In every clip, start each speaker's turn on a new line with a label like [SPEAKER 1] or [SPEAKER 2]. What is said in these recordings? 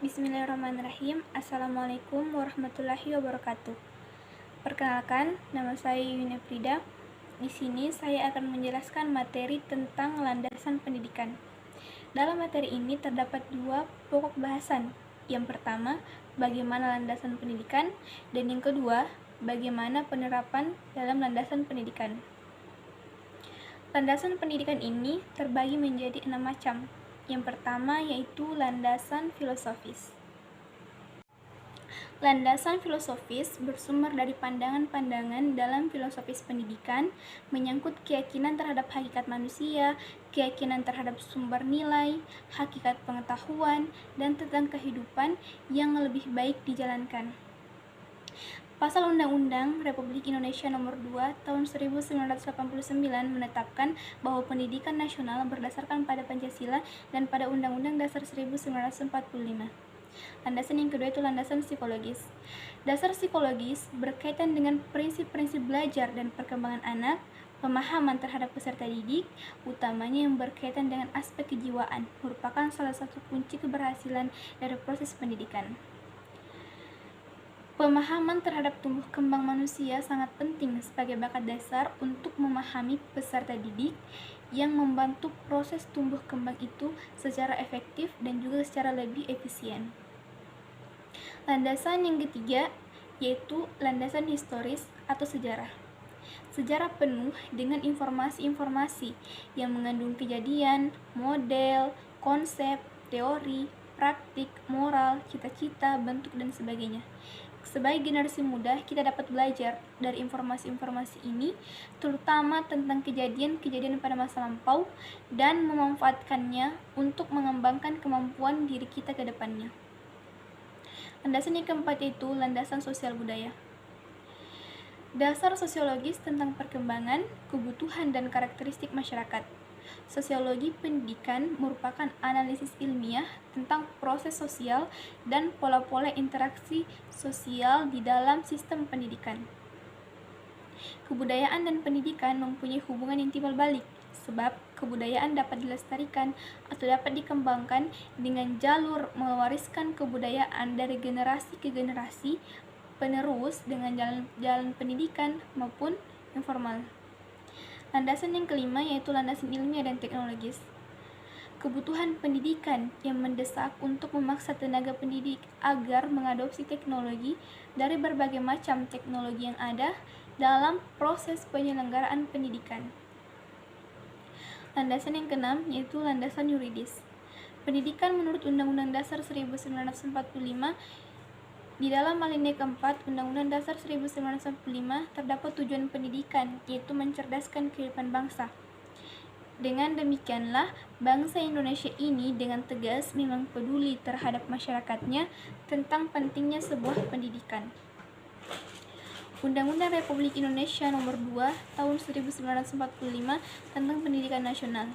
[SPEAKER 1] Bismillahirrahmanirrahim. Assalamualaikum warahmatullahi wabarakatuh. Perkenalkan, nama saya Yuni Frida. Di sini saya akan menjelaskan materi tentang landasan pendidikan. Dalam materi ini terdapat dua pokok bahasan. Yang pertama, bagaimana landasan pendidikan, dan yang kedua, bagaimana penerapan dalam landasan pendidikan. Landasan pendidikan ini terbagi menjadi 6 macam. Yang pertama yaitu landasan filosofis. Landasan filosofis bersumber dari pandangan-pandangan dalam filosofis pendidikan, menyangkut keyakinan terhadap hakikat manusia, keyakinan terhadap sumber nilai, hakikat pengetahuan, dan tentang kehidupan yang lebih baik dijalankan. Pasal Undang-Undang Republik Indonesia Nomor 2 Tahun 1989 menetapkan bahwa pendidikan nasional berdasarkan pada Pancasila dan pada Undang-Undang Dasar 1945. Landasan yang kedua itu landasan psikologis. Dasar psikologis berkaitan dengan prinsip-prinsip belajar dan perkembangan anak, pemahaman terhadap peserta didik, utamanya yang berkaitan dengan aspek kejiwaan, merupakan salah satu kunci keberhasilan dari proses pendidikan. Pemahaman terhadap tumbuh kembang manusia sangat penting sebagai bakat dasar untuk memahami peserta didik yang membantu proses tumbuh kembang itu secara efektif dan juga secara lebih efisien. Landasan yang ketiga yaitu landasan historis atau sejarah. Sejarah penuh dengan informasi-informasi yang mengandung kejadian, model, konsep, teori, praktik, moral, cita-cita, bentuk, dan sebagainya. Sebagai generasi muda, kita dapat belajar dari informasi-informasi ini, terutama tentang kejadian-kejadian pada masa lampau, dan memanfaatkannya untuk mengembangkan kemampuan diri kita ke depannya. Landasan yang keempat yaitu landasan sosial budaya. Dasar sosiologis tentang perkembangan, kebutuhan, dan karakteristik masyarakat. Sosiologi pendidikan merupakan analisis ilmiah tentang proses sosial dan pola-pola interaksi sosial di dalam sistem pendidikan. Kebudayaan dan pendidikan mempunyai hubungan yang timbal balik, sebab kebudayaan dapat dilestarikan atau dapat dikembangkan dengan jalur mewariskan kebudayaan dari generasi ke generasi penerus dengan jalan pendidikan maupun informal. Landasan yang kelima yaitu landasan ilmiah dan teknologis. Kebutuhan pendidikan yang mendesak untuk memaksa tenaga pendidik agar mengadopsi teknologi dari berbagai macam teknologi yang ada dalam proses penyelenggaraan pendidikan. Landasan yang keenam yaitu landasan yuridis. Pendidikan menurut Undang-Undang Dasar 1945 di dalam alinea keempat Undang-Undang Dasar 1945 terdapat tujuan pendidikan, yaitu mencerdaskan kehidupan bangsa. Dengan demikianlah, bangsa Indonesia ini dengan tegas memang peduli terhadap masyarakatnya tentang pentingnya sebuah pendidikan. Undang-Undang Republik Indonesia Nomor 2 Tahun 1945 tentang Pendidikan Nasional.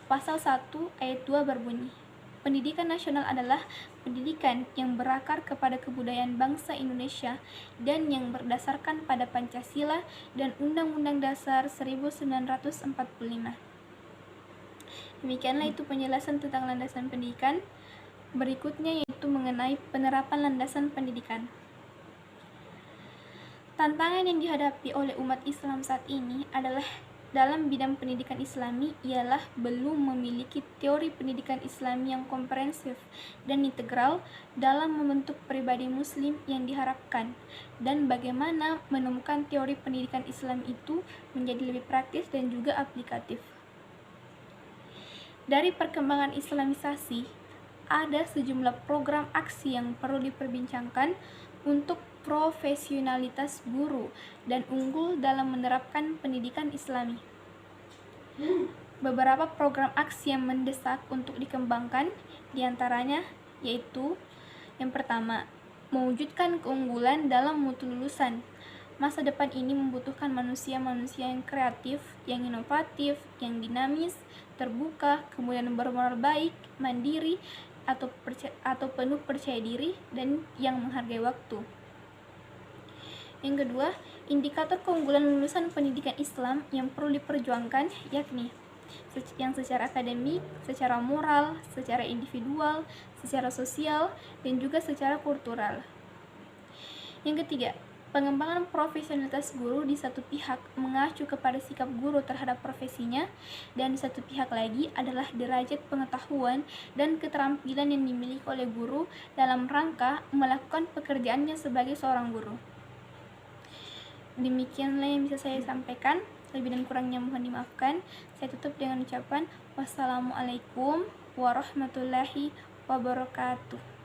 [SPEAKER 1] Pasal 1 ayat 2 berbunyi, pendidikan nasional adalah pendidikan yang berakar kepada kebudayaan bangsa Indonesia dan yang berdasarkan pada Pancasila dan Undang-Undang Dasar 1945. Demikianlah itu penjelasan tentang landasan pendidikan. Berikutnya yaitu mengenai penerapan landasan pendidikan. Tantangan yang dihadapi oleh umat Islam saat ini adalah dalam bidang pendidikan Islami ialah belum memiliki teori pendidikan Islami yang komprehensif dan integral dalam membentuk pribadi Muslim yang diharapkan, dan bagaimana menemukan teori pendidikan Islam itu menjadi lebih praktis dan juga aplikatif. Dari perkembangan Islamisasi, ada sejumlah program aksi yang perlu diperbincangkan untuk profesionalitas guru dan unggul dalam menerapkan pendidikan Islami. Beberapa program aksi yang mendesak untuk dikembangkan diantaranya yaitu yang pertama, mewujudkan keunggulan dalam mutu lulusan. Masa depan ini membutuhkan manusia-manusia yang kreatif, yang inovatif, yang dinamis, terbuka, kemudian bermoral baik, mandiri, atau penuh percaya diri, dan yang menghargai waktu. Yang kedua, indikator keunggulan lulusan pendidikan Islam yang perlu diperjuangkan yakni yang secara akademik, secara moral, secara individual, secara sosial, dan juga secara kultural. Yang ketiga, pengembangan profesionalitas guru di satu pihak mengacu kepada sikap guru terhadap profesinya, dan di satu pihak lagi adalah derajat pengetahuan dan keterampilan yang dimiliki oleh guru dalam rangka melakukan pekerjaannya sebagai seorang guru. Demikianlah yang bisa saya sampaikan. Lebih dan kurangnya mohon dimaafkan. Saya tutup dengan ucapan wassalamualaikum warahmatullahi wabarakatuh.